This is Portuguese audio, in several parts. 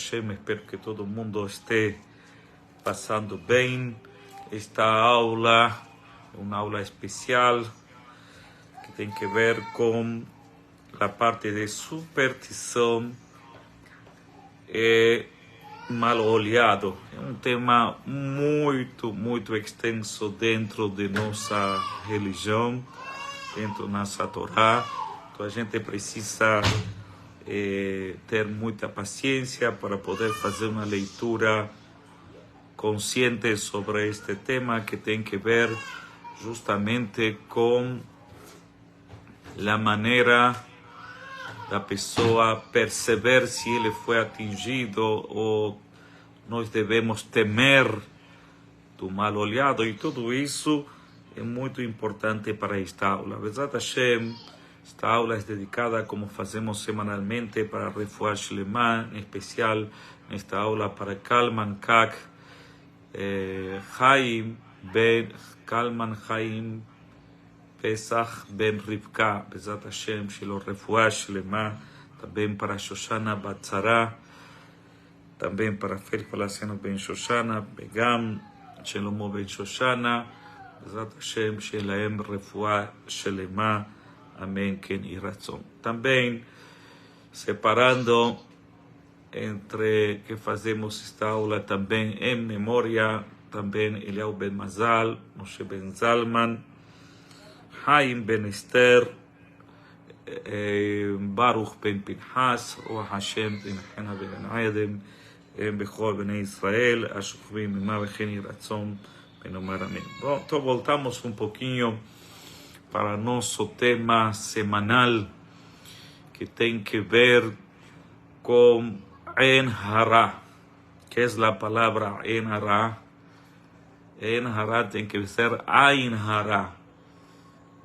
Hashem, espero que todo mundo esté passando bem. Esta aula é uma aula especial que tem que ver com a parte de superstição e mal olhado. É um tema muito extenso dentro de nossa religião, dentro da nossa Torá. Então a gente precisa ter muita paciência para poder fazer uma leitura consciente sobre este tema que tem que ver justamente com a maneira da pessoa perceber se ele foi atingido ou nós devemos temer do mal olhado, e tudo isso é muito importante para esta aula. Bezat Hashem, esta aula é dedicada, como fazemos semanalmente, para Refuah Shlema, em especial nesta aula para Kalman Kak Kalman Chaim Pesach Ben Rivka, Bezat Hashem, Shelo Refuah Shlema, também para Shoshana Batzara, também para Félix Palaciano Ben Shoshana, Begam, Shelomo Ben Shoshana, Bezat Hashem, Shelaem Refuah Shlema, Amém, Ken e Ratzon. Também, separando entre que fazemos esta aula também em memória, também Eliyahu Ben Mazal, Moshe Ben Zalman, Haim Ben Esther, Baruch Ben Pinhas, Ruach Hashem Ben Hena Ben Ayadem, Bechor Ben Israel, Ashukvim Ben Mavechen e Ratzon Ben Omar Amém. Bom, então voltamos um pouquinho para nosso tema semanal, que tem que ver com En Hara. Que é a palavra En Hara? En Hara tem que ser Ain Hara.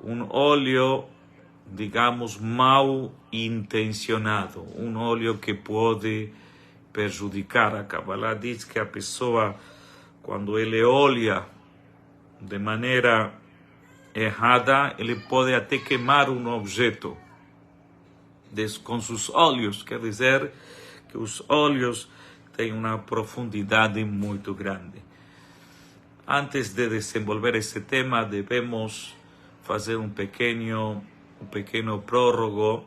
Um olho, digamos, mal intencionado. Um olho que pode prejudicar. A Kabbalah diz que a pessoa, quando ele olha de maneira errada, ele pode até queimar um objeto com seus olhos. Quer dizer que os olhos têm uma profundidade muito grande. Antes de desenvolver esse tema, devemos fazer um pequeno prólogo,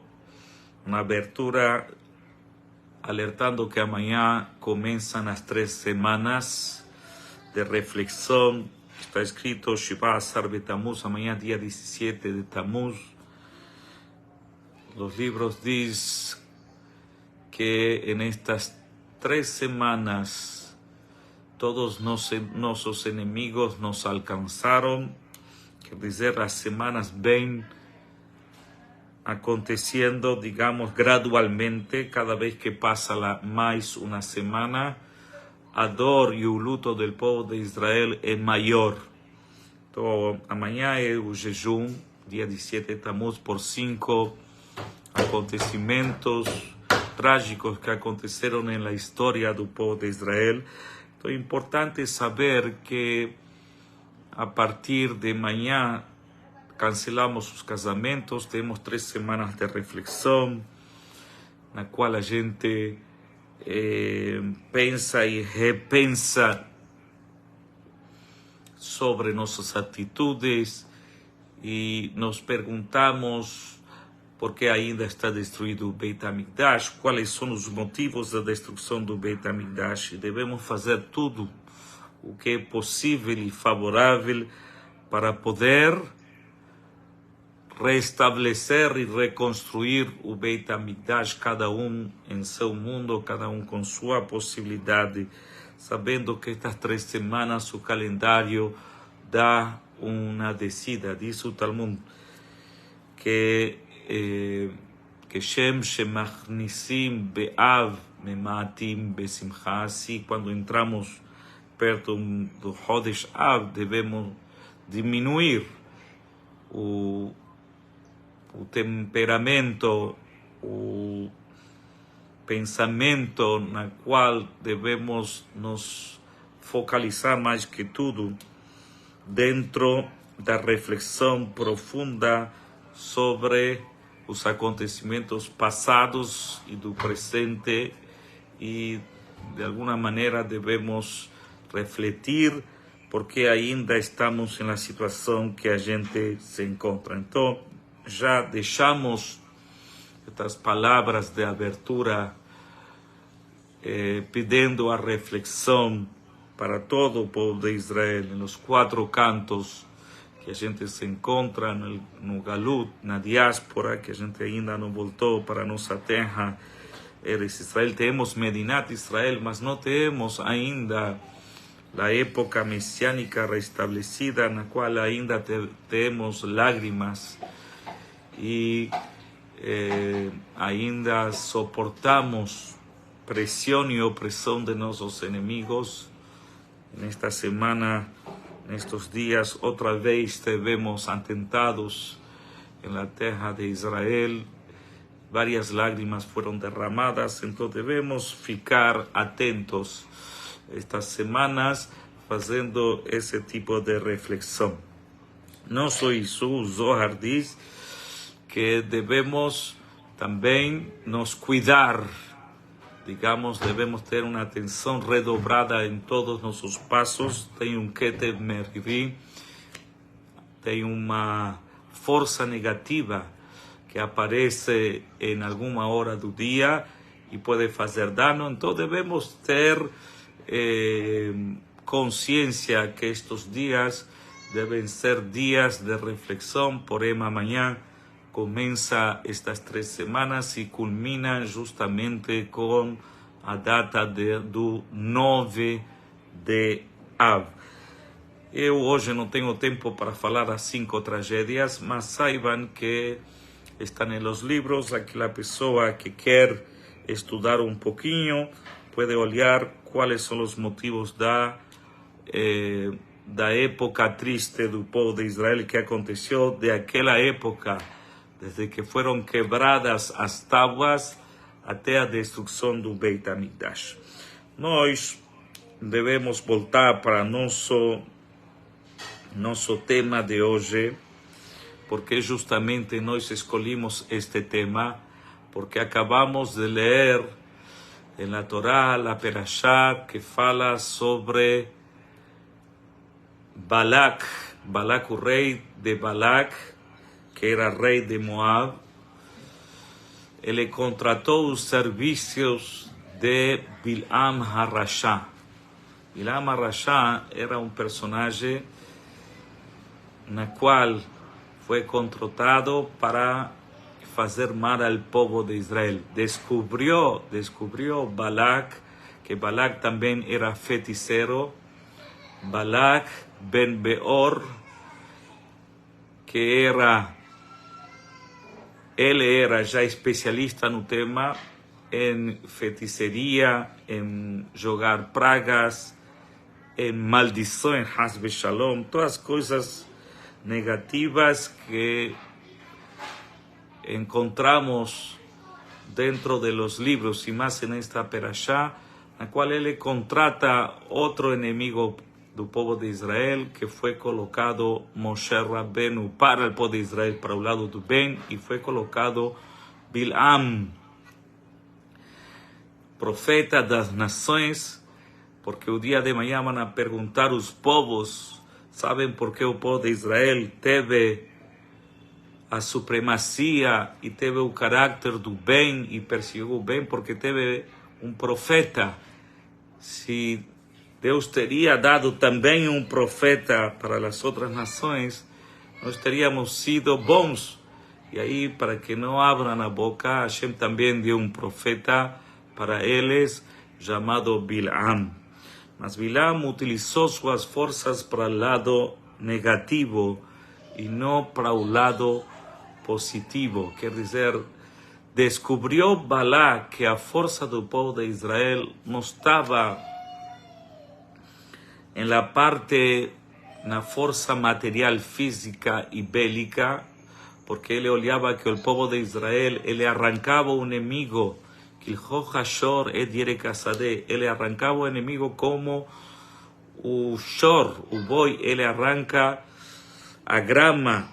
uma abertura, alertando que amanhã começam as 3 semanas de reflexão. Está escrito Shiva Asar Betamuz, amanhã dia 17 de Tamuz. Los libros dizem que en estas 3 semanas todos nossos inimigos nos alcançaram. Quer dizer, as semanas vêm acontecendo, digamos, gradualmente. Cada vez que passa mais uma semana, a dor e o luto do povo de Israel é maior. Então, amanhã é o jejum, dia 17 de Tammuz, por 5 acontecimentos trágicos que aconteceram na história do povo de Israel. Então, é importante saber que a partir de amanhã cancelamos os casamentos, temos 3 semanas de reflexão, na qual a gente pensa e repensa sobre nossas atitudes e nos perguntamos por que ainda está destruído o Beit HaMikdash, quais são os motivos da destruição do Beit HaMikdash, e devemos fazer tudo o que é possível e favorável para poder restabelecer e reconstruir o Beit HaMikdash, cada um em seu mundo, cada um com sua possibilidade, sabendo que estas 3 semanas o calendário dá uma descida. Diz o Talmud que Shem Shemachnisim Be'av Mematim Besimcha. Assim, quando entramos perto do Chodesh Av, devemos diminuir o temperamento, o pensamento na qual devemos nos focalizar mais que tudo dentro da reflexão profunda sobre os acontecimentos passados e do presente, e de alguna manera devemos refletir porque ainda estamos na situação que a gente se encontra. Então, já deixamos estas palavras de abertura pedindo a reflexão para todo o povo de Israel, nos 4 cantos que a gente se encontra no Galut, na diáspora, que a gente ainda não voltou para nossa terra, Eretz Israel. Temos Medinat Israel, mas não temos ainda a época messiânica restabelecida, na qual ainda temos lágrimas e ainda suportamos pressão e opressão de nossos inimigos. Nesta semana, nestes dias, outra vez estivemos atentados na terra de Israel. Várias lágrimas foram derramadas, então devemos ficar atentos estas semanas fazendo esse tipo de reflexão. Não só isso, o Zohar diz que devemos também nos cuidar, digamos, devemos ter uma atenção redobrada em todos os nossos passos. Tem um Keter Mervi, tem uma força negativa que aparece em alguma hora do dia e pode fazer dano. Então devemos ter consciência que estes dias devem ser dias de reflexão, porém amanhã começa estas 3 semanas e culmina justamente com a data do 9 de Av. Eu hoje não tenho tempo para falar as 5 tragédias, mas saibam que estão nos livros. Aquela pessoa que quer estudar um pouquinho pode olhar quais são os motivos da época triste do povo de Israel que aconteceu, de aquela época, desde que foram quebradas as tábuas até a destruição do Beit HaMikdash. Nós devemos voltar para nosso tema de hoje, porque justamente nós escolhimos este tema, porque acabamos de ler na Torá a Perashá que fala sobre Balak, o rei de Balak, que era rei de Moab. Ele contratou os serviços de Bilam HaRashá. Bilam HaRashá era um personagem na qual foi contratado para fazer mal ao povo de Israel. Descobriu Balak, que Balak também era feiticeiro. Balak ben Beor, que ele era já especialista no tema, em feitiçaria, em jogar pragas, em maldições, Hasbe Shalom, todas as coisas negativas que encontramos dentro de los libros, e mais nesta Perashá, na qual ele contrata outro inimigo do povo de Israel, que foi colocado Moshe Rabbeinu para o povo de Israel, para o lado do bem, e foi colocado Bilam, profeta das nações, porque o dia de manhã vão a perguntar os povos, sabem por que o povo de Israel teve a supremacia e teve o caráter do bem e perseguiu o bem? Porque teve um profeta. Se Deus teria dado também um profeta para as outras nações, nós teríamos sido bons. E aí, para que não abram a boca, Hashem também deu um profeta para eles, chamado Bilam. Mas Bilam utilizou suas forças para o lado negativo e não para o lado positivo. Quer dizer, descobriu Balak que a força do povo de Israel não estava na força material, física e bélica, porque ele olhava que o povo de Israel, ele arrancava o inimigo, ele arrancava o inimigo como o shor, o boi, ele arranca a grama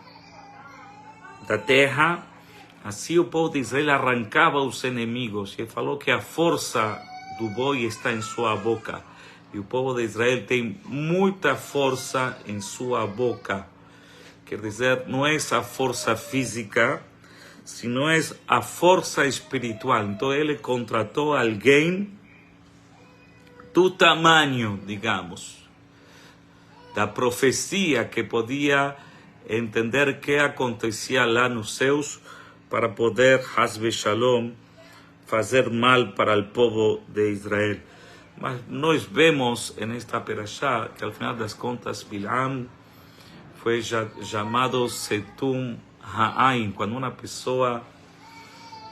da terra. Assim o povo de Israel arrancava os inimigos. E falou que a força do boi está em sua boca. E o povo de Israel tem muita força em sua boca. Quer dizer, não é essa força física, sino é a força espiritual. Então ele contratou alguém do tamanho, digamos, da profecia, que podia entender o que acontecia lá nos céus para poder, Hasbe Shalom, fazer mal para o povo de Israel. Mas nós vemos nesta perashá que, ao final das contas, Bilam foi chamado Setum Ha'ain, quando uma pessoa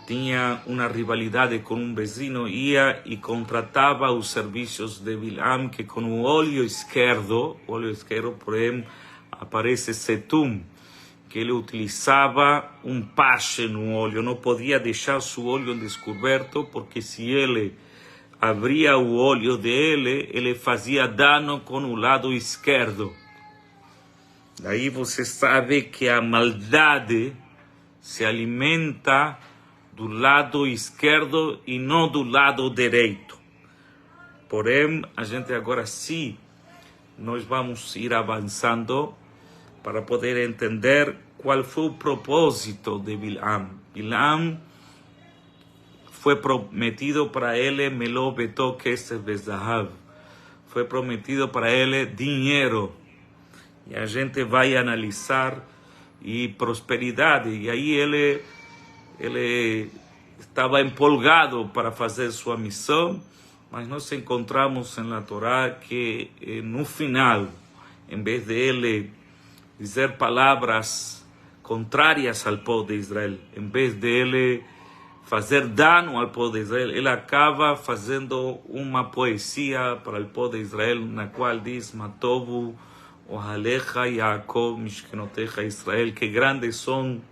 tinha uma rivalidade com um vizinho, ia e contratava os serviços de Bilam, que com o olho esquerdo, porém, aparece Setum, que ele utilizava um pache no olho, não podia deixar seu olho descoberto, porque se ele abria o olho dele, ele fazia dano com o lado esquerdo. Daí você sabe que a maldade se alimenta do lado esquerdo e não do lado direito. Porém, a gente agora sim, nós vamos ir avançando para poder entender qual foi o propósito de Bilam. Bilam foi prometido para ele Melo Beto Kesef Bezahav. Foi prometido para ele dinheiro. E a gente vai analisar e prosperidade. E aí ele estava empolgado para fazer sua missão, mas nós encontramos na Torá que no final, em vez de ele dizer palavras contrárias ao povo de Israel, em vez de ele fazer dano ao povo de Israel, ele acaba fazendo uma poesia para o povo de Israel, na qual diz: Matovu Ohalecha Yaakov Mishkenotecha Israel, que grandes são,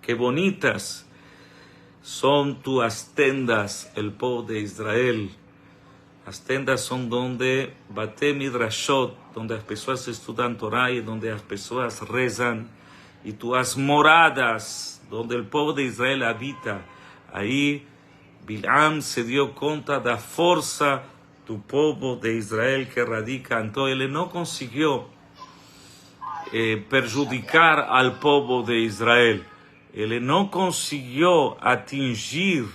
que bonitas são tuas tendas, el povo de Israel. As tendas são onde Bate Midrashot, onde as pessoas estudam Torá e onde as pessoas rezam, e tuas moradas, onde o povo de Israel habita. Aí Bilam se deu conta da força do povo de Israel que radica. Então ele não conseguiu prejudicar ao povo de Israel. Ele não conseguiu atingir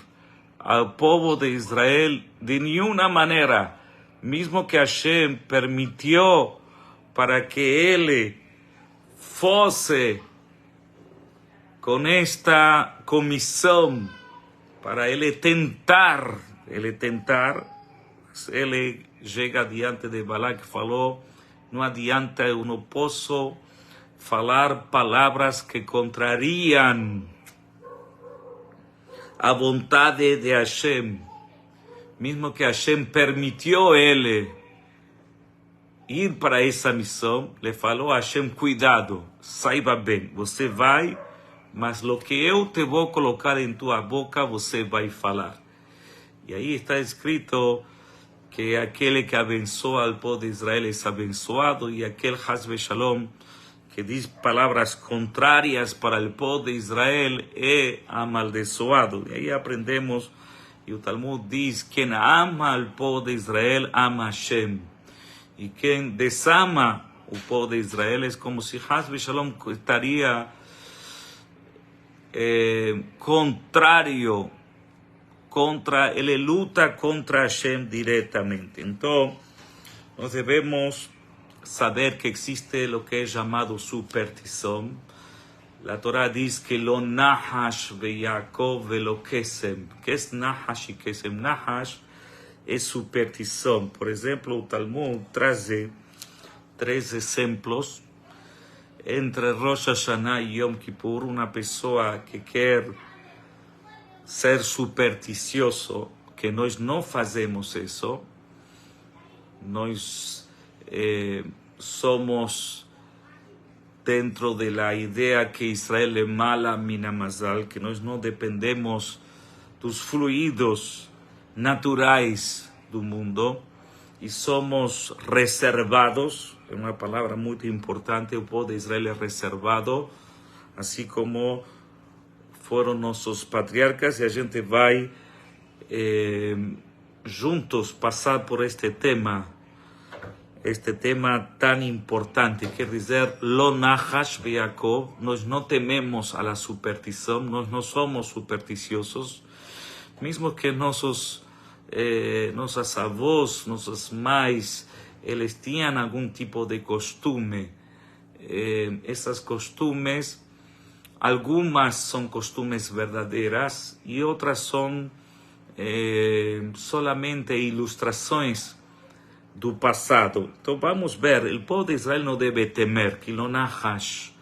ao povo de Israel de nenhuma maneira, mesmo que Hashem permitiu para que ele fosse com esta comissão, para ele tentar, ele chega diante de Balac e falou: não adianta, eu não posso falar palavras que contrariam a vontade de Hashem. Mesmo que Hashem permitiu ele ir para essa missão, ele falou a Hashem: cuidado, saiba bem, você vai, mas o que eu te vou colocar em tua boca, você vai falar. E aí está escrito que aquele que abençoa ao povo de Israel é abençoado, e aquele Hasbe Shalom que diz palavras contrárias para o povo de Israel é amaldiçoado. E aí aprendemos, e o Talmud diz: quem ama o povo de Israel ama Hashem, e quem desama o povo de Israel é como se Hasbe Shalom estaria contrário contra, ele luta contra Hashem diretamente. Então, nós devemos saber que existe o que é chamado superstição. A Torá diz que lo nahash ve Yaakov ve lo kesem. Que é nahash e kesem? Nahash é superstição. Por exemplo, o Talmud traz 3 exemplos. Entre Rosh Hashanah e Yom Kippur, uma pessoa que quer ser supersticioso, que nós não fazemos isso, nós somos dentro da ideia que Israel é mala minamazal, que nós não dependemos dos fluidos naturais do mundo e somos reservados. É uma palavra muito importante. O povo de Israel é reservado, assim como foram nossos patriarcas, e a gente vai juntos pasar por este tema tan importante, quiere decir, lo nahash be'Yaakov, nos no tememos a la superstición, nos no somos supersticiosos, mismo que nuestros avós, nuestros mais, eles tinham algum tipo de costume. Essas costumes, algumas são costumes verdadeiras e outras são solamente ilustrações do passado. Então vamos ver, o povo de Israel não deve temer, que no Nahash,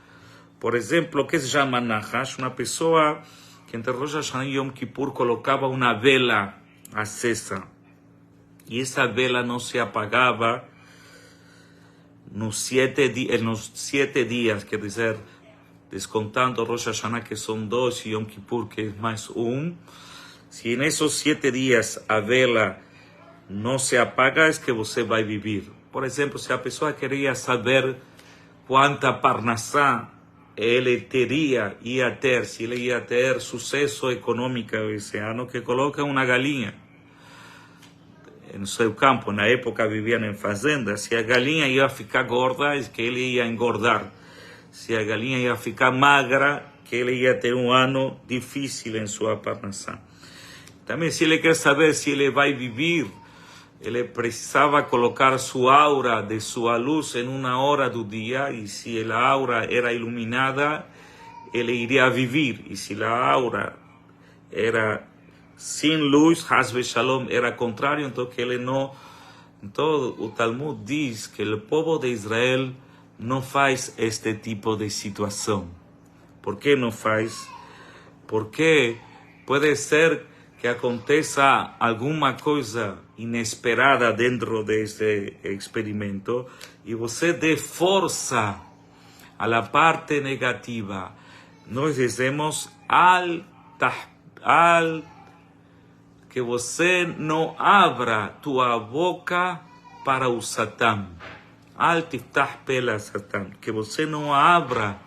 por exemplo, o que se chama Nahash? Uma pessoa que entre Rosh Hashanah e Yom Kippur colocava uma vela acesa e essa vela não se apagava nos 7 dias, quer dizer, descontando Rosh Hashanah, que são 2, e Yom Kippur, que é mais 1. Se nesses 7 dias a vela não se apaga, é que você vai viver. Por exemplo, se a pessoa queria saber quanta parnassá ele ia ter, se ele ia ter sucesso econômico esse ano, que coloca uma galinha no seu campo. Na época viviam em fazenda. Se a galinha ia ficar gorda, é que ele ia engordar. Se a galinha ia ficar magra, que ele ia ter um ano difícil em sua parnassá. Também, se ele quer saber se ele vai viver, ele precisava colocar sua aura de sua luz em uma hora do dia, e se a aura era iluminada, ele iria viver. E se a aura era sem luz, Hasbe Shalom, era contrário, então que ele não... Então o Talmud diz que o povo de Israel não faz este tipo de situação. Por que não faz? Porque pode ser que aconteça alguma coisa inesperada dentro deste experimento e você dê força à parte negativa. Nós dizemos que você não abra tua boca para o Satã. Al tiftah pela Satã. Que você não abra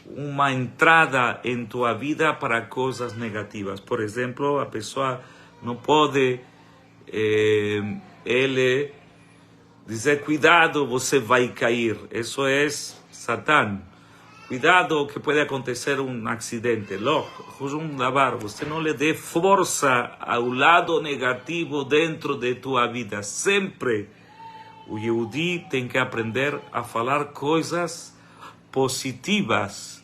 uma entrada em tua vida para coisas negativas. Por exemplo, a pessoa não pode ele dizer, cuidado, você vai cair. Isso é Satã. Cuidado que pode acontecer um acidente. Você não lhe dê força ao lado negativo dentro de tua vida. Sempre o Yehudi tem que aprender a falar coisas positivas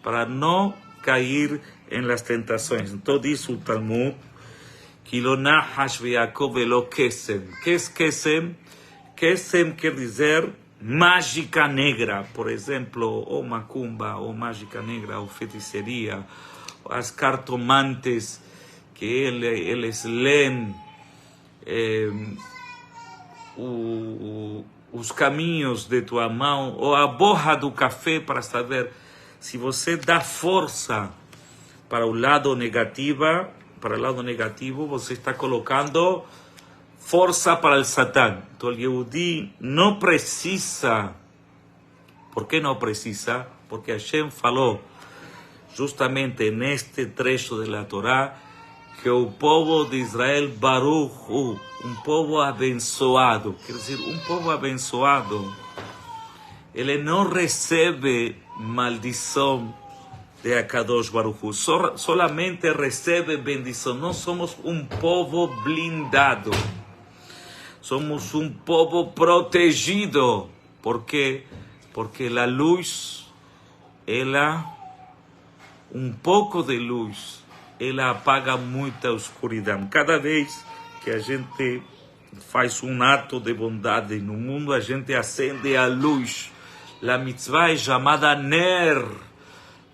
para não cair em las tentações. Então diz o Talmud que lo nahash ve'Yaakov velo kesem. Que é kesem? Kesem quer dizer mágica negra, por exemplo, ou macumba, ou mágica negra, ou feitiçaria, as cartomantes que eles leem os caminhos de tua mão, ou a borra do café para saber se você dá força para o lado negativo, você está colocando força para o Satã. Então o Yehudi não precisa. Por que não precisa? Porque Hashem falou justamente neste trecho da Torá que o povo de Israel, Baruch Hu, um povo abençoado, quer dizer, um povo abençoado, ele não recebe maldição de Akadosh Baruch Hu, solamente recebe bendição. Nós somos um povo blindado, somos um povo protegido. ¿Por quê? Porque a luz, um pouco de luz, ela apaga muita escuridão. Cada vez que a gente faz um ato de bondade no mundo, a gente acende a luz. A mitzvah é chamada Ner.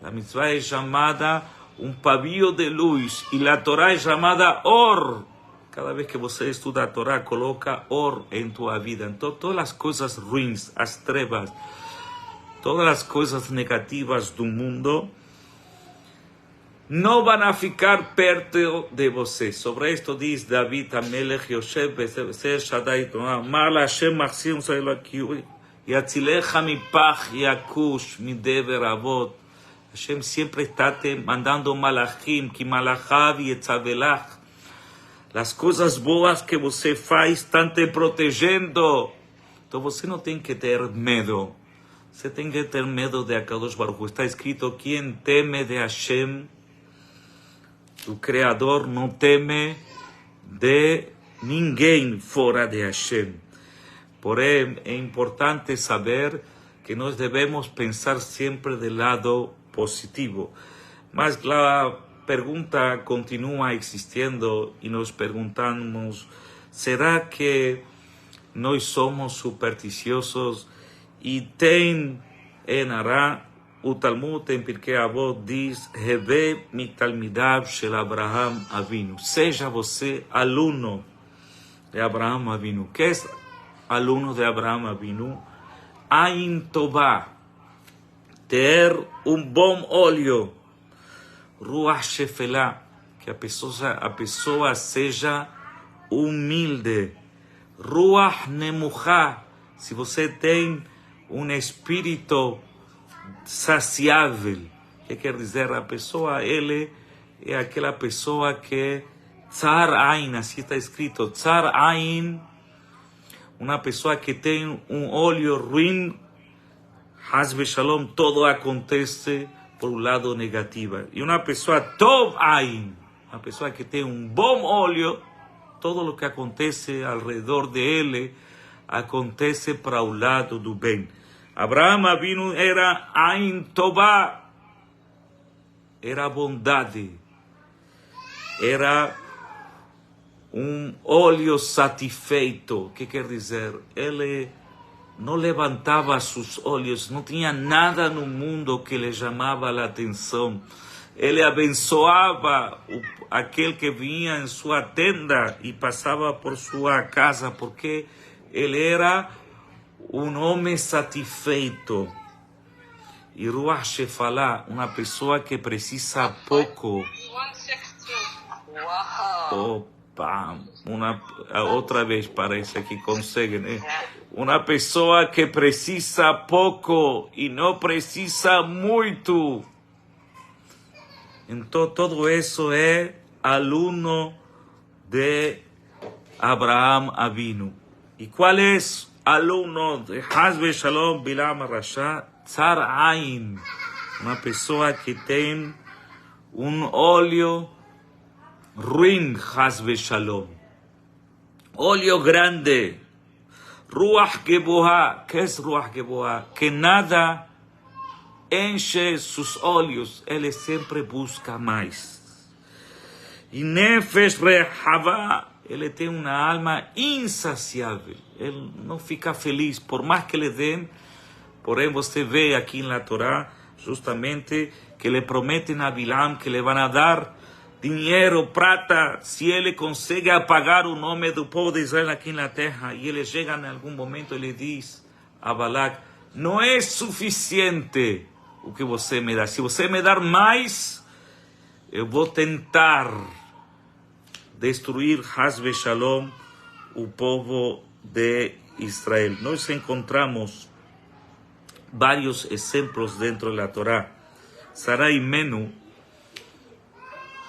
A mitzvah é chamada um pavio de luz. E a Torá é chamada Or. Cada vez que você estuda a Torá, coloca Or em tua vida. Então, todas as coisas ruins, as trevas, todas as coisas negativas do mundo não vão ficar perto de você. Sobre isto diz David Amelech, Yosef, Beser Shaddai, Mal Hashem Machsim Sailaki, Yatzilecha Mipach Yakush Midever Avot. Hashem sempre está te mandando malachim, que malachav Yetzavelach, As coisas boas que você faz estão te protegendo. Então você não tem que ter medo. Você tem que ter medo de Akadosh Baruch Hu. Está escrito, quem teme de Hashem, o Criador, não teme de ninguém fora de Hashem. Porém, é importante saber que nós devemos pensar sempre do lado positivo. Mas a pergunta continua existindo e nos perguntamos, será que nós somos supersticiosos? E tem em Ará, o Talmud em Pirkei Avot diz, Heve mitalmidav shel Abraham Avinu. Seja você aluno de Abraham Avinu. Que é aluno de Abraham Avinu? Ain Tová, ter bom olho. Ruach Shefelá, que a pessoa seja humilde. Ruach Nemuchá, se você tem espírito saciável, que quer dizer, a pessoa, ele é aquela pessoa que Tzar Ain, assim está escrito, Tzar Ain, uma pessoa que tem olho ruim, Hasbe Shalom, todo acontece por um lado negativo. E uma pessoa Tov Ain, uma pessoa que tem bom olho, todo o que acontece ao redor dele acontece para o lado do bem. Abraham Avinu era Ain Tová, era bondade, era olho satisfeito. Que quer dizer? Ele não levantava seus olhos, não tinha nada no mundo que lhe chamava a atenção. Ele abençoava aquele que vinha em sua tenda e passava por sua casa, porque ele era homem satisfeito. E Ruach Shefalá, uma pessoa que precisa pouco. Opa, outra vez parece que consegue, né? Uma pessoa que precisa pouco e não precisa muito. Então, tudo isso é aluno de Abraham Avinu. E qual é aluno de Hasbe Shalom Bilam Rasha? Tzar Ain, uma pessoa que tem olho ruim, Hasbe Shalom. Olho grande. Ruach Geboha. Que é Ruach Geboha? Que nada enche seus olhos, ele sempre busca mais. E Nefesh Rehavá, ele tem uma alma insaciável, ele não fica feliz, por mais que lhe dêem. Porém, você vê aqui na Torá, justamente, que lhe prometem a Bilam que lhe vão dar dinheiro, prata, se ele consegue apagar o nome do povo de Israel aqui na terra. E ele chega em algum momento e lhe diz a Balak, não é suficiente o que você me dá. Se você me dar mais, eu vou tentar destruir, Hasbe Shalom, o povo de Israel. Nós encontramos vários exemplos dentro da Torá. Sarai Imenu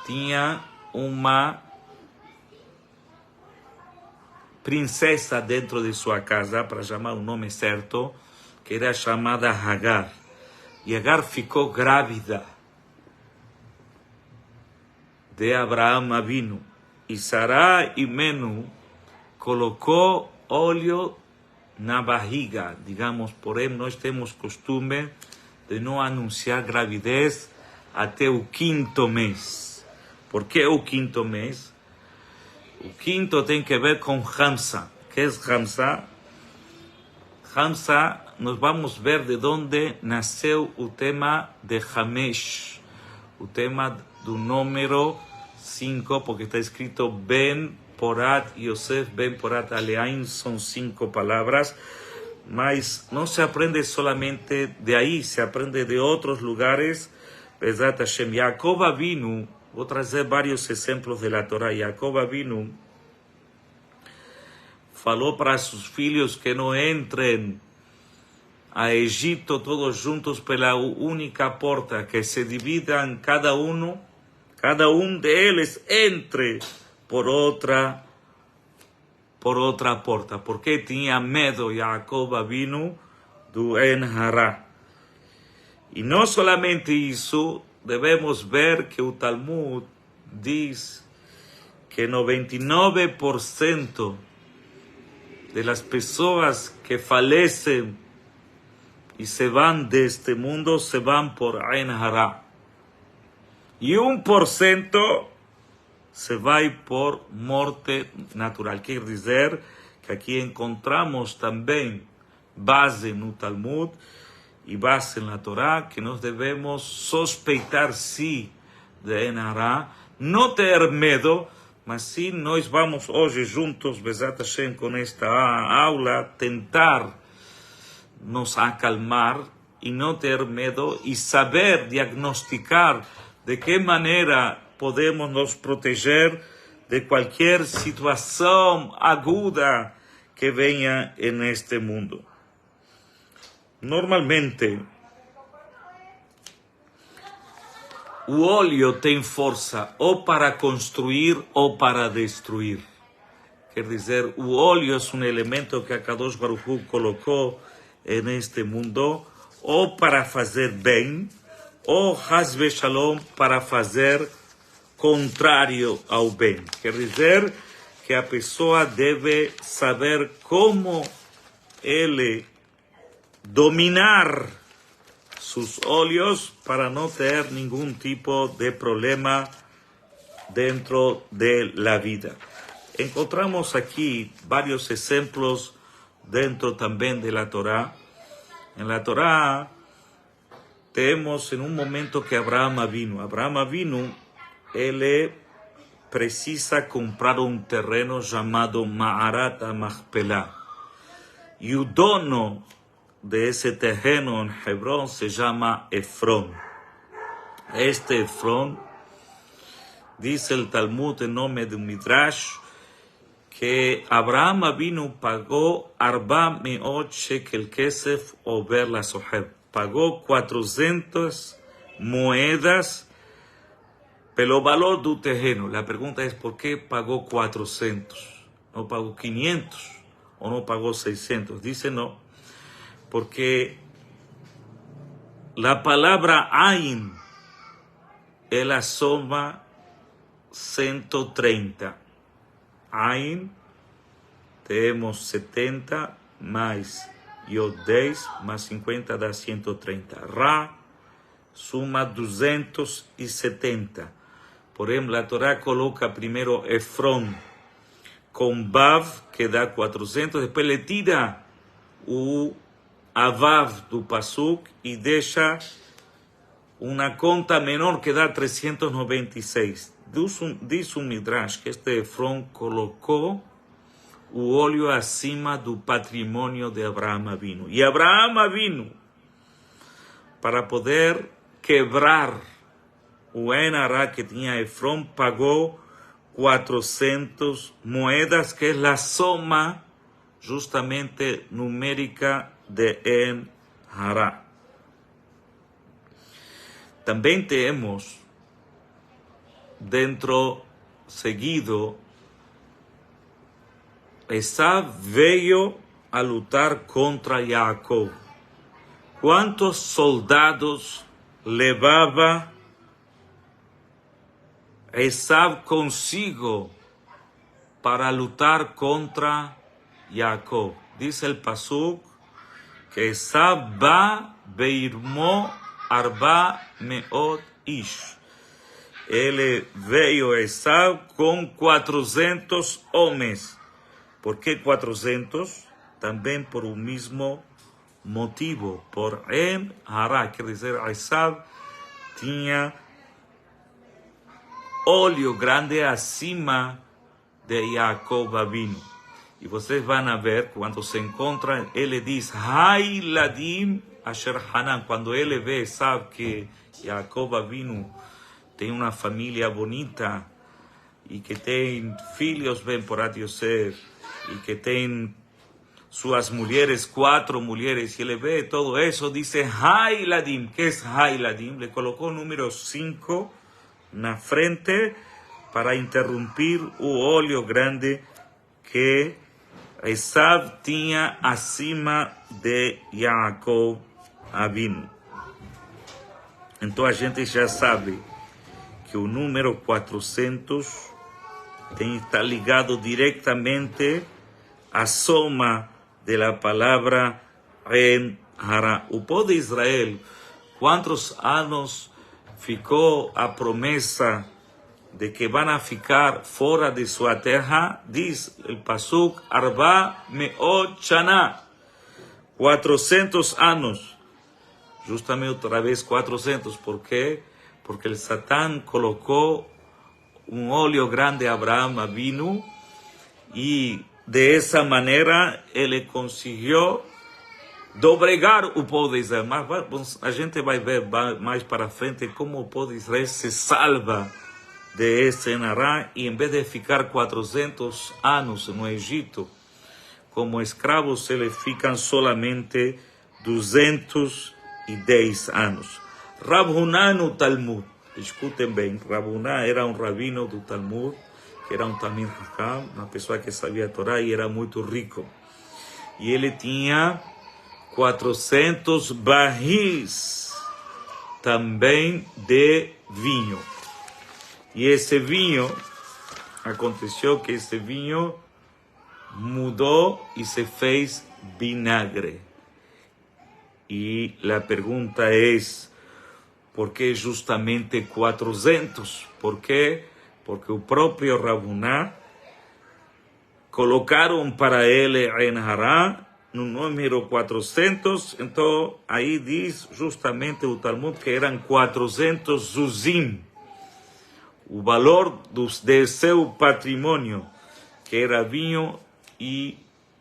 tinha uma princesa dentro de sua casa, para chamar o nome certo, que era chamada Hagar. E Hagar ficou grávida de Abraham Avinu. E Sarai Imenu colocou óleo na barriga, digamos. Porém, nós temos costume de não anunciar gravidez até o 5º mês. Por que o 5º mês? O 5º tem que ver com Hamsa. O que é Hamsa? Hamsa, nós vamos ver de onde nasceu o tema de Hamesh, o tema do número 5, porque está escrito Ben Porat Yosef, Ben Porat Aleain, são 5 palavras, mas não se aprende solamente de aí, se aprende de outros lugares. Bezat Hashem, Yaakov Avinu, vou trazer vários exemplos da Torá. Yaakov Avinu falou para seus filhos que não entrem a Egito todos juntos pela única porta, que se dividam cada um deles entre por otra porta. Porque tenía miedo Jacob Avinu do En Hará. Y no solamente eso, debemos ver que el Talmud dice que 99% de las personas que fallecen y se van de este mundo se van por En Hará. Y 1% se va por muerte natural. Quiere decir que aquí encontramos también base en el Talmud y base en la Torá, que nos debemos sospechar sí de En Hará, no tener miedo, mas sí nos vamos hoy juntos, Bezat Hashem, con esta aula, tentar nos acalmar y no tener miedo y saber diagnosticar de qué manera podemos nos proteger de cualquier situación aguda que venga en este mundo. Normalmente, o óleo tem força ou para construir ou para destruir. Quer dizer, o óleo é um elemento que a Kadosh Baruch Hu colocou neste mundo ou para fazer bem, ou Haz Shalom para fazer contrário ao bem. Quer dizer que a pessoa deve saber como ele dominar sus óleos para no tener ningún tipo de problema dentro de la vida. Encontramos aquí varios ejemplos dentro también de la Torá. En la Torá tenemos en un momento que Abraham Avinu, él precisa comprar un terreno llamado Ma'arat HaMachpelah. Y el dono de ese terreno en Hebrón se llama Efrón. Este Efrón, dice el Talmud en nombre de un Midrash, que Abraham Avinu pagó 400 shekel kesef over la soheb. Pagó 400 moedas pelo valor del terreno. La pregunta es, ¿por qué pagó 400? ¿No pagó 500? ¿O no pagó 600? Dice no, porque la palabra Ain es la suma 130. Ain, tenemos 70 más Yod 10 más 50 da 130. Ra suma 270. Por ejemplo, la Torah coloca primero Efrón con Vav, que da 400, después le tira a Vav do Pasuk y deja una conta menor que da 396. Dice un Midrash que este Efrón colocó o óleo acima do patrimonio de Abraham Avinu. Y Abraham Avinu, para poder quebrar o En Hará que tenía Efrón, pagó 400 moedas, que es la suma justamente numérica de En Hará. También tenemos dentro seguido, Esav veio a lutar contra Jacob. ¿Cuántos soldados levaba Esav consigo para lutar contra Jacob? Dice el Pasuk que Esav va beirmo arba meot ish. Él veio Esav con 400 homens. ¿Por qué 400? También por un mismo motivo, por En Hará. Quiere decir, Esav tenía óleo grande acima de Jacob Avinu. Y ustedes van a ver, cuando se encuentran, él le dice, Hay ladim asher Hanan. Cuando él ve, sabe que Jacob Avinu tiene una familia bonita y que tiene filhos ben por Yosef y que tiene sus mujeres, 4 mujeres, y él ve todo eso, dice Hay ladim. ¿Qué es Hay ladim? Le colocó número 5 en la frente para interrumpir o olho grande que Esav tinha acima de Jacob Avinu. Então a gente já sabe que o número 400 está ligado diretamente à soma da palavra En Hará. O povo de Israel, quantos anos ficou a promessa de que vão ficar fora de sua terra? Diz o Pasuk, Arba Meot Shana, 400 anos. Justamente outra vez 400, ¿por quê? Porque el Satán colocou olho grande a Abraham Avinu e de essa maneira ele conseguiu dobregar o povo de Israel. Mas a gente vai ver mais para frente como o povo de Israel se salva de esse Enará e em vez de ficar 400 anos no Egito como escravos, eles ficam solamente 210 anos. Rav Huna no Talmud, escutem bem, Rav Huna era um rabino do Talmud, que era um Talmid Chacham, uma pessoa que sabia a Torá e era muito rico. E ele tinha 400 barris também de vinho. E esse vinho, aconteceu que esse vinho mudou e se fez vinagre. E a pergunta é, por que justamente 400? Por quê? Porque o próprio Rav Huna colocaram para ele em Hará no número 400, então aí diz justamente o Talmud que eram 400 zuzim, o valor de seu patrimônio, que era vinho, e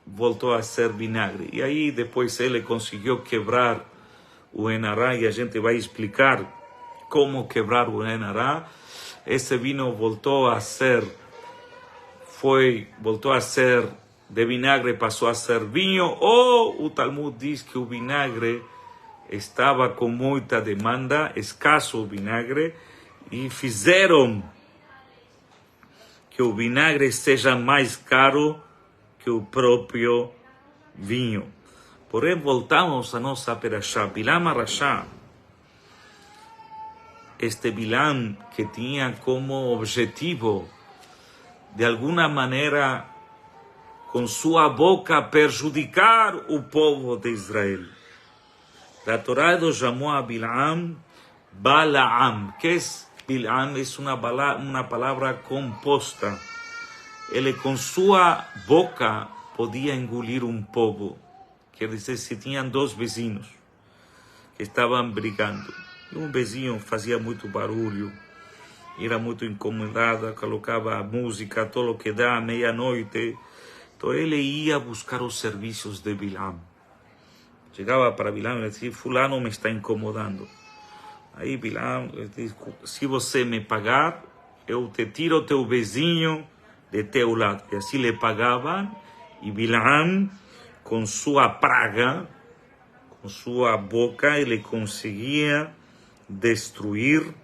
voltou a ser vinagre. E aí depois ele conseguiu quebrar o Enará, e a gente vai explicar como quebrar o Enará. Esse vinho voltou a ser de vinagre, passou a ser vinho, ou o Talmud diz que o vinagre estava com muita demanda, escasso o vinagre, e fizeram que o vinagre seja mais caro que o próprio vinho. Porém, voltamos a nossa perashá. Bilam Arashá, este Bilam que tinha como objetivo, de alguma maneira, com sua boca, prejudicar o povo de Israel. A Torá chamou a Bilam Balaam. Que é Bilam? É uma palavra composta. Ele com sua boca podia engolir um povo. Quer dizer, se tinham dois vizinhos que estavam brigando, e um vizinho fazia muito barulho, era muito incomodado, colocava a música todo o que dá, meia-noite, então ele ia buscar os serviços de Bilam. Chegava para Bilam e dizia, fulano me está incomodando. Aí Bilam disse, se você me pagar, eu te tiro teu vizinho de teu lado. E assim lhe pagavam, e Bilam, com sua praga, com sua boca, ele conseguia destruir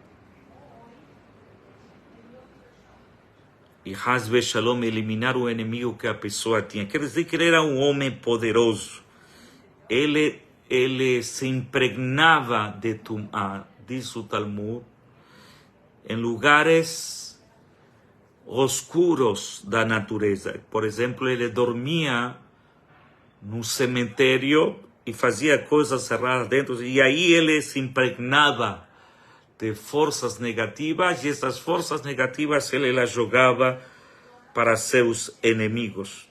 e Hasbe Shalom, eliminar o inimigo que a pessoa tinha. Quer dizer que ele era um homem poderoso. Ele se impregnava de Tumá, diz o Talmud, em lugares oscuros da natureza. Por exemplo, ele dormia no cemitério e fazia coisas erradas dentro, e aí ele se impregnava de forças negativas, e essas forças negativas ele las jogava para seus inimigos.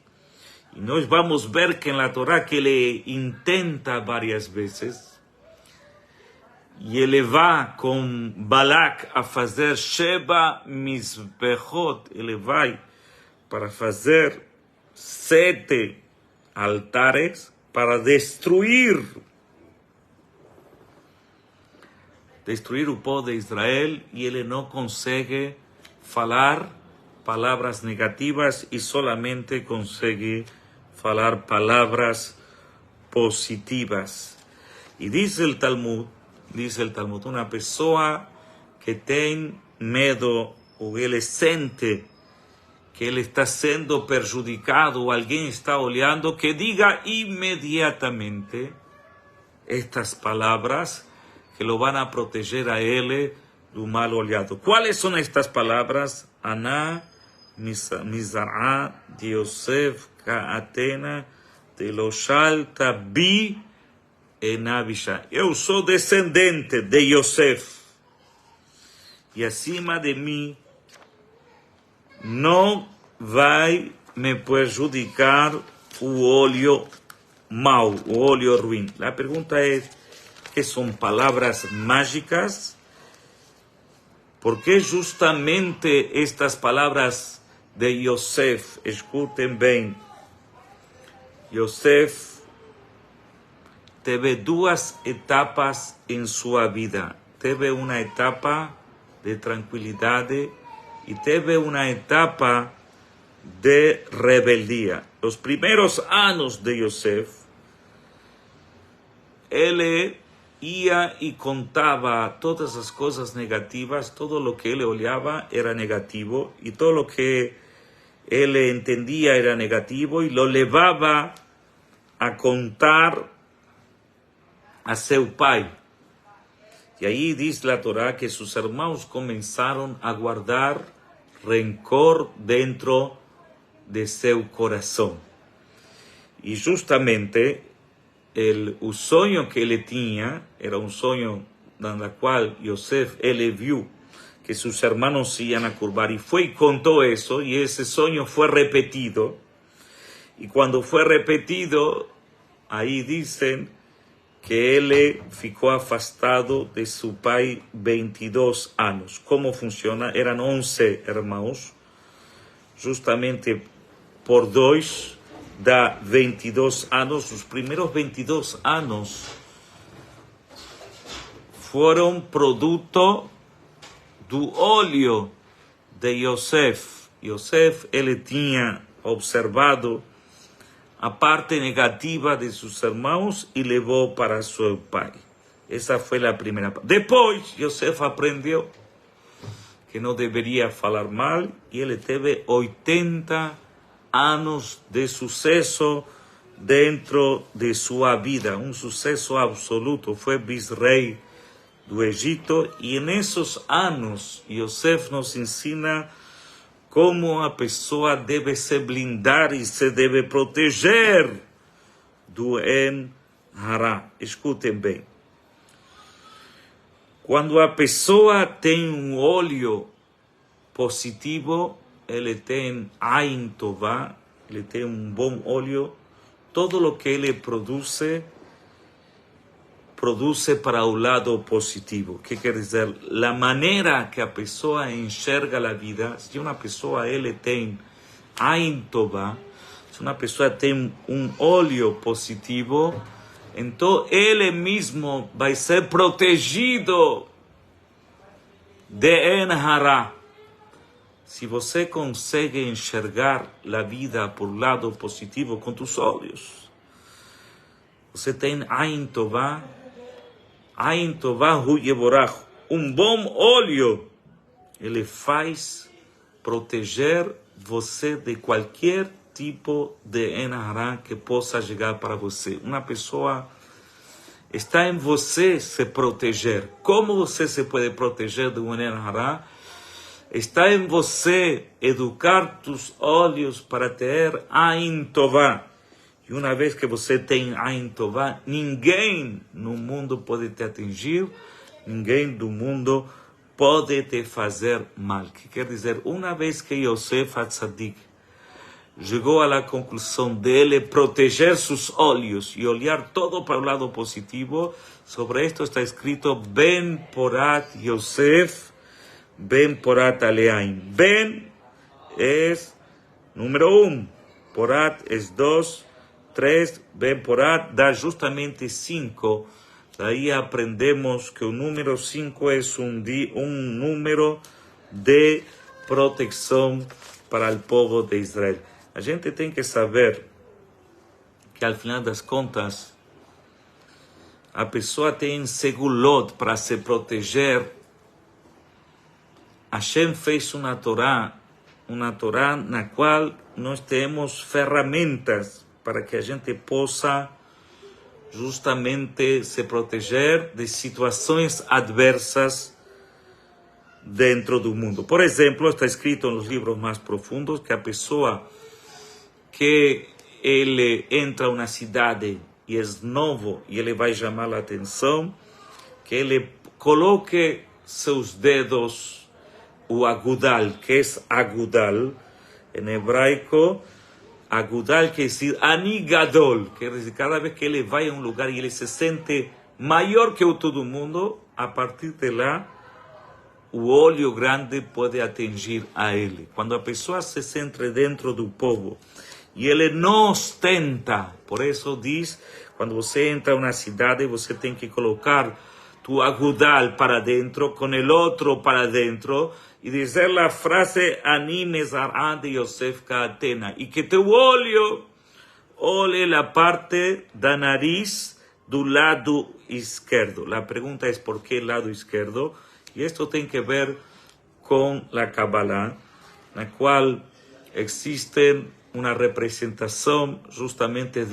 E nós vamos ver que na Torá que ele intenta várias vezes, e ele vai com Balak a fazer Sheba Mizbechot, ele vai para fazer 7 altares para destruir o povo de Israel, e ele não consegue falar palavras negativas e solamente consegue falar palavras positivas. E diz o Talmud, uma pessoa que tem medo o ele sente que ele está sendo prejudicado o alguém está olhando, que diga imediatamente estas palavras que lo van a proteger a ele do mal olhado. ¿Cuáles son estas palabras? Aná, Mizará, de Yosef, Kaatena, de Loshalta, Bi, Enabisha. Eu sou descendente de Yosef. E acima de mim não vai me prejudicar o olho mau, o olho ruim. A pergunta é que são palavras mágicas. ¿Por qué justamente estas palabras de Yosef? Escuchen bien. Yosef teve duas etapas em sua vida. Teve uma etapa de tranquilidade e teve uma etapa de rebeldia. Os primeiros anos de Yosef, ele ia e contava todas as coisas negativas, todo o que ele olhava era negativo, e todo o que ele entendia era negativo, e lo levava a contar a seu pai. E aí diz a Torá que seus irmãos começaram a guardar rencor dentro de seu coração. E justamente o sonho que ele tinha era um sonho na qual Yosef, ele viu que seus irmãos se iam a curvar e foi e contou isso, e esse sonho foi repetido. E quando foi repetido, aí dizem que ele ficou afastado de seu pai 22 anos. Como funciona? Eram 11 irmãos, justamente por 2 dá 22 anos. Os primeiros 22 anos foram produto do olho de Yosef. Yosef, ele tinha observado a parte negativa de seus irmãos e levou para seu pai. Essa foi a primeira parte. Depois, Yosef aprendeu que não deveria falar mal e ele teve 80 anos de sucesso dentro de sua vida, um sucesso absoluto. Foi vice-rei do Egito e nesses anos Yosef nos ensina como a pessoa deve se blindar e se deve proteger do En-Hará. Escutem bem. Quando a pessoa tem um olho positivo, ele tem Ain Tová, ele tem um bom olho, todo o que ele produz para o lado positivo. O que quer dizer? A maneira que a pessoa enxerga a vida, se uma pessoa ele tem Ain Tová, se uma pessoa tem um olho positivo, então ele mesmo vai ser protegido de En-Hará. Se você consegue enxergar a vida por lado positivo com tus olhos, você tem Ain Tová, Ain Tová hu yevorach, um bom olho, ele faz proteger você de qualquer tipo de En-Hará que possa chegar para você. Uma pessoa está em você se proteger. Como você se pode proteger de um En-Hará? Está em você educar tus olhos para ter Ain Tová. E uma vez que você tem Ain Tová, ninguém no mundo pode te atingir, ninguém do mundo pode te fazer mal. Que quer dizer, uma vez que Yosef HaTzadik chegou à conclusão dele proteger seus olhos e olhar todo para o lado positivo, sobre isto está escrito Ben Porat Yosef, Ben Porat Aleaim. Ben es número 1, Porat es 2, 3, Ben Porat dá justamente 5. Daí aprendemos que o número 5 é um número de proteção para o povo de Israel. A gente tem que saber que, al final das contas, a pessoa tem segulot para se proteger Hashem fez uma Torá na qual nós temos ferramentas para que a gente possa justamente se proteger de situações adversas dentro do mundo. Por exemplo, está escrito nos livros mais profundos que a pessoa que ele entra uma cidade e é novo e ele vai chamar a atenção, que ele coloque seus dedos, o agudal, que é agudal, em hebraico, agudal quer dizer anigadol, quer dizer, cada vez que ele vai a um lugar e ele se sente maior que todo mundo, a partir de lá, o olho grande pode atingir a ele. Quando a pessoa se sente dentro do povo e ele não ostenta, por isso diz, quando você entra em uma cidade, você tem que colocar tu agudal para dentro, com o outro para dentro, e dizer a frase Ani Mezará de Yosef Kaatena, e que teu olho olhe a parte da nariz do lado esquerdo. A pergunta é por que lado esquerdo? E isto tem que ver com a Kabbalah, na qual existe uma representação justamente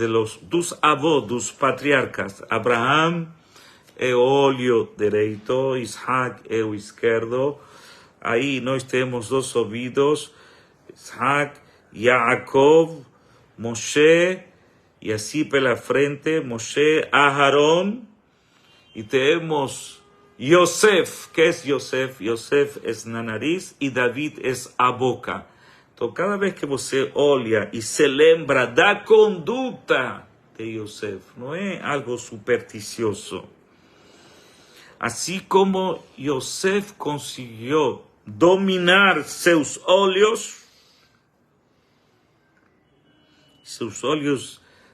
dos avós, dos patriarcas. Abraham é o olho direito, Isaac é o esquerdo. Aí nós temos dois ouvidos, Isaac, Yaakov, Moshe, e assim pela frente, Moshe, Aharon, e temos Yosef. Que é Yosef? Yosef é na nariz e David é a boca. Então, cada vez que você olha e se lembra da conduta de Yosef, não é algo supersticioso. Assim como Yosef conseguiu dominar seus olhos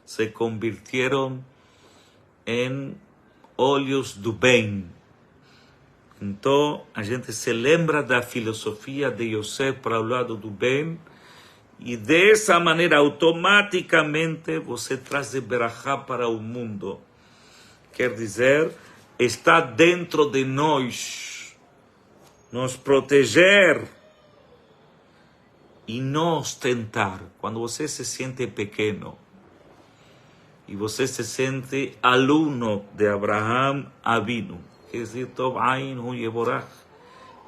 se convirtieron em olhos do bem. Então, a gente se lembra da filosofia de Yosef para o lado do bem, e dessa maneira, automaticamente, você traz berachá para o mundo. Quer dizer, está dentro de nós, nos proteger e não ostentar. Quando você se sente pequeno e você se sente aluno de Abraham Avinu, quer dizer, Tov Ain Hu Yevorach,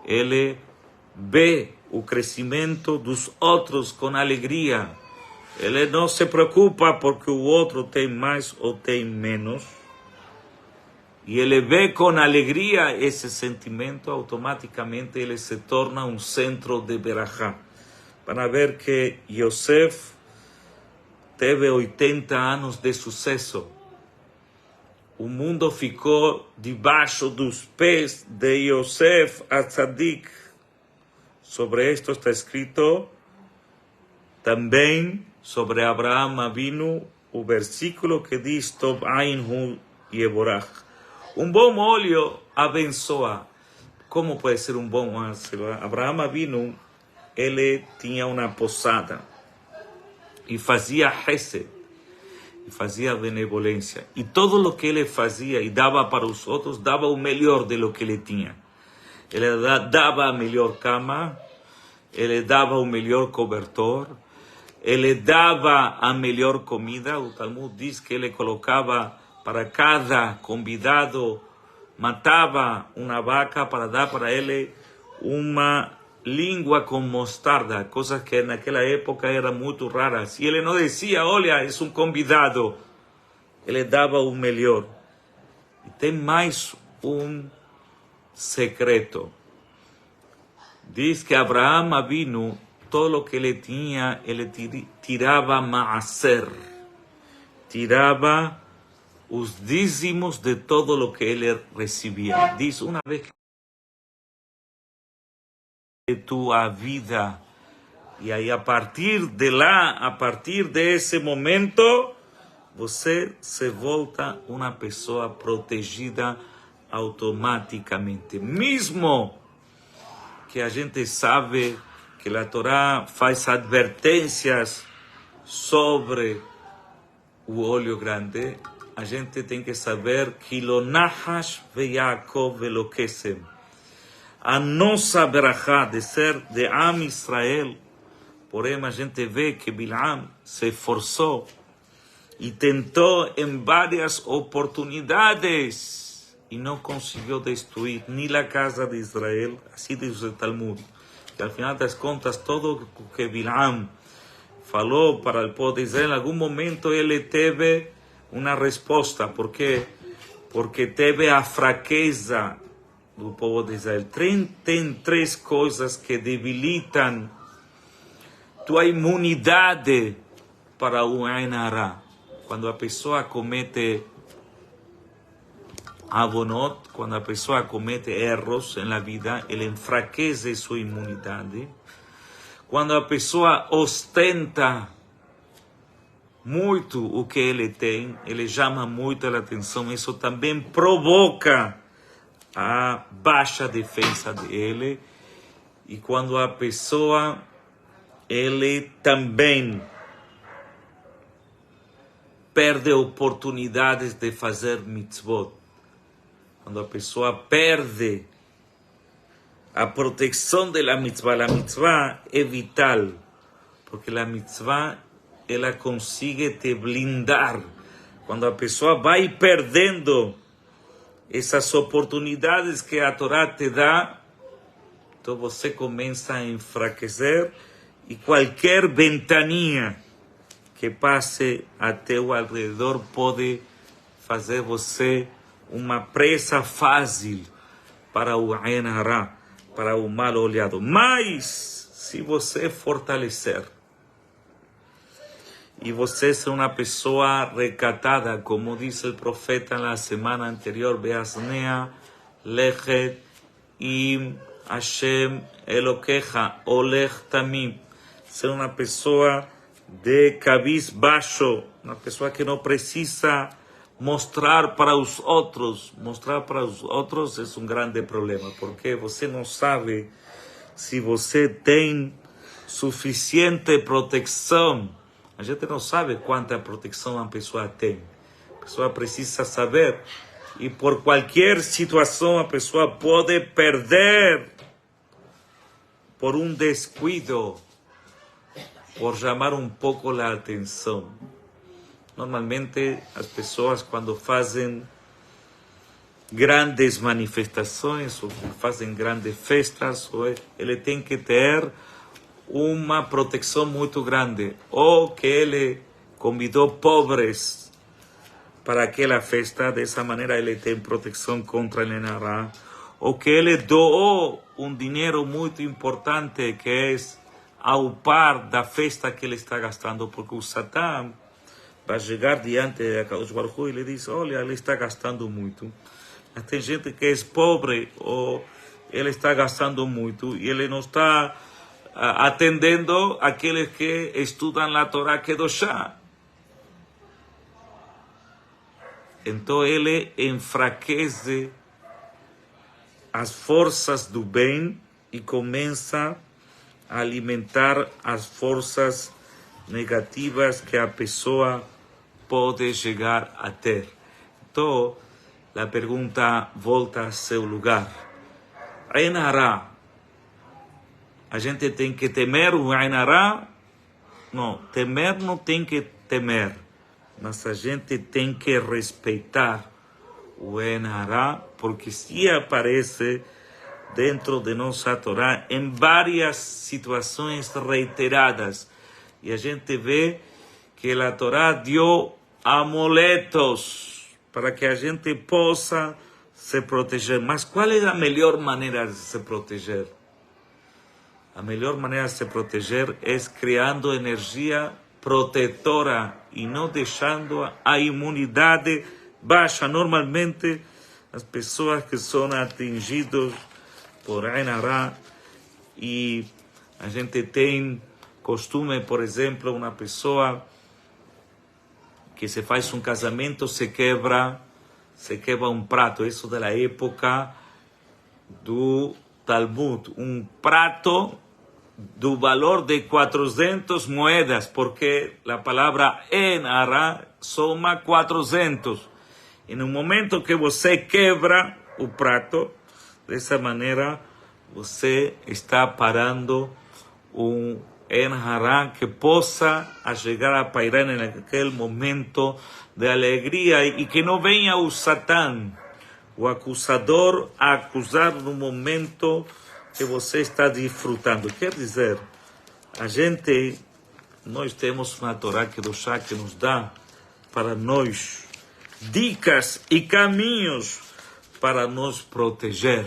ele vê o crescimento dos outros com alegria. Ele não se preocupa porque o outro tem mais ou tem menos. E ele vê com alegria esse sentimento, automaticamente ele se torna um centro de berachá. Para ver que Yosef teve 80 anos de sucesso. O mundo ficou debaixo dos pés de Yosef Atzadik. Sobre isto está escrito também sobre Abraham Avinu, o versículo que diz Tov Ain Hu Yevorach. Um bom olho abençoa. Como pode ser um bom olho? Abraham Avinu, ele tinha uma posada e fazia hesed, e fazia benevolência. E todo o que ele fazia e dava para os outros, dava o melhor de lo que ele tinha. Ele dava a melhor cama, ele dava o melhor cobertor, ele dava a melhor comida. O Talmud diz que ele colocava para cada convidado, matava uma vaca para dar para ele uma língua com mostarda, coisas que naquela época eram muito raras. E ele não dizia, olha, é um convidado. Ele dava o melhor. E tem mais um secreto. Diz que Abraham Avinu, todo o que ele tinha, ele tirava maaser. Tirava os dízimos de todo o que ele recebia. Diz, uma vez que de tua vida, e aí a partir de lá, a partir desse momento, você se volta uma pessoa protegida automaticamente. Mesmo que a gente sabe que a Torá faz advertências sobre o olho grande, a gente tem que saber que lo nahash ve Yaakov enlouquecem. a nossa berajá de ser de Am Israel. Porém, a gente vê que Bilam se esforçou e tentou em várias oportunidades e não conseguiu destruir nem a casa de Israel, assim diz o Talmud. Que al final das contas, todo o que Bilam falou para o povo de Israel, em algum momento ele teve uma resposta. Por quê? Porque teve a fraqueza do povo de Israel. Tem três coisas que debilitam tua imunidade para o Ain Hara. Quando a pessoa comete avonot, quando a pessoa comete erros na vida, ele enfraquece sua imunidade. Quando a pessoa ostenta muito o que ele tem, ele chama muito a atenção, isso também provoca a baixa defesa dele. E quando a pessoa, ele também perde oportunidades de fazer mitzvot. Quando a pessoa perde a proteção da mitzvah é vital, porque a mitzvah ela consegue te blindar. Quando a pessoa vai perdendo essas oportunidades que a Torá te dá, então você começa a enfraquecer e qualquer ventaninha que passe a teu alrededor pode fazer você uma presa fácil para o Ain Hara, para o mal olhado. Mas, se você fortalecer e você ser uma pessoa recatada, como disse o profeta na semana anterior, Beasnea, Lechet, Im Hashem Elokecha, Olech Tamim, ser uma pessoa de cabeça baixo, uma pessoa que não precisa mostrar para os outros. Mostrar para os outros é um grande problema, porque você não sabe se você tem suficiente proteção. A gente não sabe quanta proteção a pessoa tem. A pessoa precisa saber. E por qualquer situação a pessoa pode perder por um descuido, por chamar um pouco a atenção. Normalmente as pessoas, quando fazem grandes manifestações ou fazem grandes festas, ele tem que ter uma proteção muito grande. Ou que ele convidou pobres para aquela festa, dessa maneira ele tem proteção contra o Ain Hara. Ou que ele doou um dinheiro muito importante, que é ao par da festa que ele está gastando, porque o Satã vai chegar diante de Akadosh Baruch Hu e ele diz: olha, ele está gastando muito. Mas tem gente que é pobre, ou ele está gastando muito, e ele não está atendendo aqueles que estudam a Torá Kedoshá. Então ele enfraquece as forças do bem e começa a alimentar as forças negativas que a pessoa pode chegar a ter. Então, a pergunta volta a seu lugar. Ain Hara, a gente tem que temer o Ain Hara? Não, temer não tem que temer, mas a gente tem que respeitar o Ain Hara, porque se aparece dentro de nossa Torá em várias situações reiteradas. E a gente vê que a Torá deu amuletos para que a gente possa se proteger. Mas qual é a melhor maneira de se proteger? A melhor maneira de se proteger é criando energia protetora e não deixando a imunidade baixa. Normalmente, as pessoas que são atingidas por Ain Hara, e a gente tem costume, por exemplo, uma pessoa que se faz um casamento, se quebra um prato. Isso da época do Talmud. Um prato do valor de 400 moedas, porque a palavra Ain Hara soma 400. E no momento que você quebra o prato, dessa maneira você está parando En Harán que possa a chegar a pairar naquele momento de alegria e que não venha o Satã, o acusador, a acusar no momento que você está desfrutando. Quer dizer, nós temos uma Torá que nos dá para nós dicas e caminhos para nos proteger.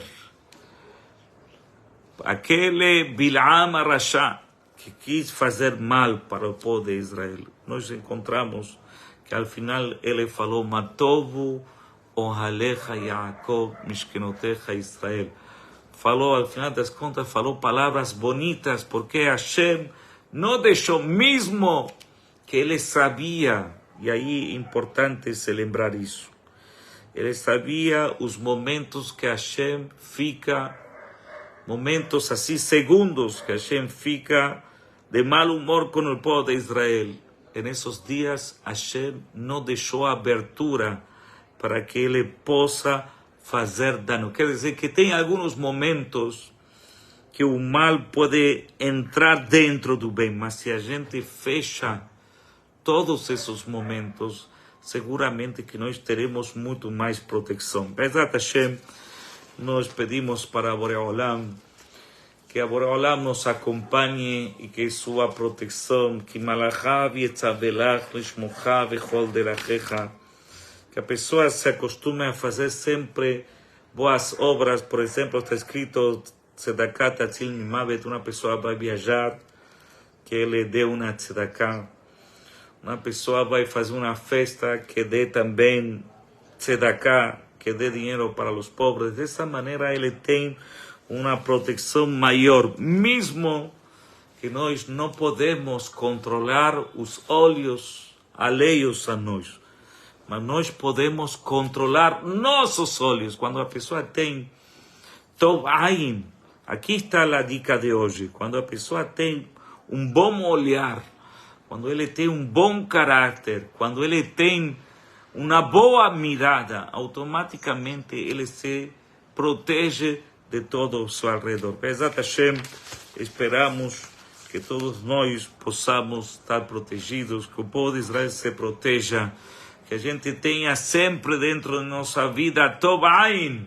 Aquele Bilam Rasha que quis fazer mal para o povo de Israel, nós encontramos que al final ele falou: Matovu ohalecha Yaakov mishkenotecha Israel. Falou, al final das contas, falou palavras bonitas, porque Hashem não deixou, mesmo que ele sabia, e aí é importante se lembrar isso, ele sabia os momentos que Hashem fica, momentos assim, segundos, que Hashem fica de mal humor com o povo de Israel. En esos dias, Hashem não deixou abertura para que ele possa fazer dano. Quer dizer que tem alguns momentos que o mal pode entrar dentro do bem, mas se a gente fecha todos esses momentos, seguramente que nós teremos muito mais proteção. Bezat Hashem, nós pedimos para Borei Olam, que a Borei Olam nos acompanhe e que sua proteção, que Malachav Yetzabelach Lishmocha Vechol Derachecha, que a pessoa se acostume a fazer sempre boas obras. Por exemplo, está escrito Tzedakat Atzil Mimavet, uma pessoa vai viajar, que ele dê uma Tzedaká. Uma pessoa vai fazer uma festa, que dê também Tzedaká, que dê dinheiro para os pobres. Dessa maneira ele tem uma proteção maior, mesmo que nós não podemos controlar os olhos alheios a nós, mas nós podemos controlar nossos olhos. Quando a pessoa tem Tov Ain, aqui está a dica de hoje, quando a pessoa tem um bom olhar, quando ele tem um bom caráter, quando ele tem uma boa mirada, automaticamente ele se protege de todo o seu alrededor. Bezat Hashem, esperamos que todos nós possamos estar protegidos, que o povo de Israel se proteja, que a gente tenha sempre dentro de nossa vida Tov Ain,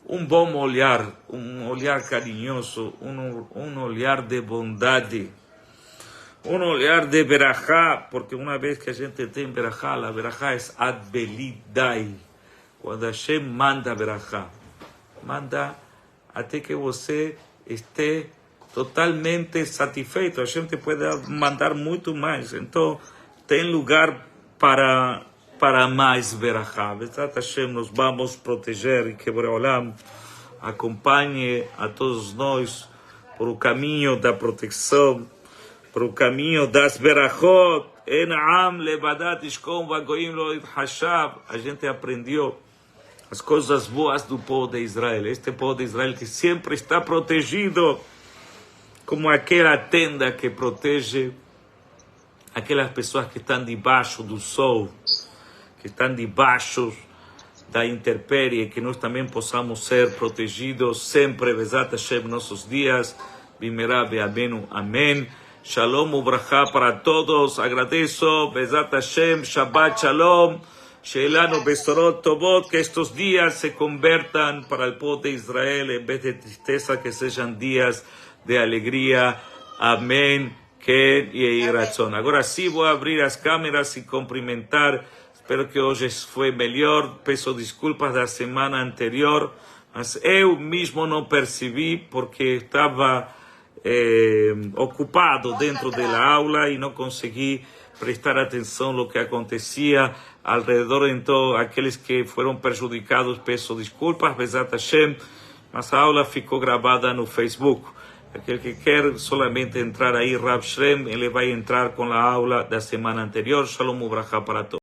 um bom olhar, um olhar carinhoso, um olhar de bondade, um olhar de berachá, porque uma vez que a gente tem berachá, a berachá é ad belidai. Quando Hashem manda berachá, manda até que você esteja totalmente satisfeito. Hashem te pode mandar muito mais. Então, tem lugar para mais berachá. Bezat Hashem, nos vamos proteger e que Borei Olam acompanhe a todos nós por o caminho da proteção, por o caminho das berachot. En am levadat ishkom vagoim lo yitchashav. A gente aprendeu as coisas boas do povo de Israel. Este povo de Israel que sempre está protegido, como aquela tenda que protege aquelas pessoas que estão debaixo do sol, que estão debaixo da intempérie, que nós também possamos ser protegidos sempre. Bezat Hashem, nossos dias. Bimera be'amenu. Amém. Shalom ubracha para todos. Agradeço. Bezat Hashem. Shabbat Shalom. Sheilanu Besorot Tovot, que estos días se convertan para el pueblo de Israel, en vez de tristeza, que sean días de alegría. Amén. Que y razón. Agora sí voy a abrir las cámaras y cumprimentar. Espero que hoy fue mejor. Peço desculpas da semana anterior, mas eu mismo não percebi porque estava ocupado dentro da aula e não consegui prestar atenção no que acontecia alrededor. Então, aqueles que foram prejudicados, peço desculpas, Bezat Hashem, mas a aula ficou gravada no Facebook. Aquele que quer solamente entrar aí, Rav Shrem, ele vai entrar com a aula da semana anterior. Shalom ubracha para todos.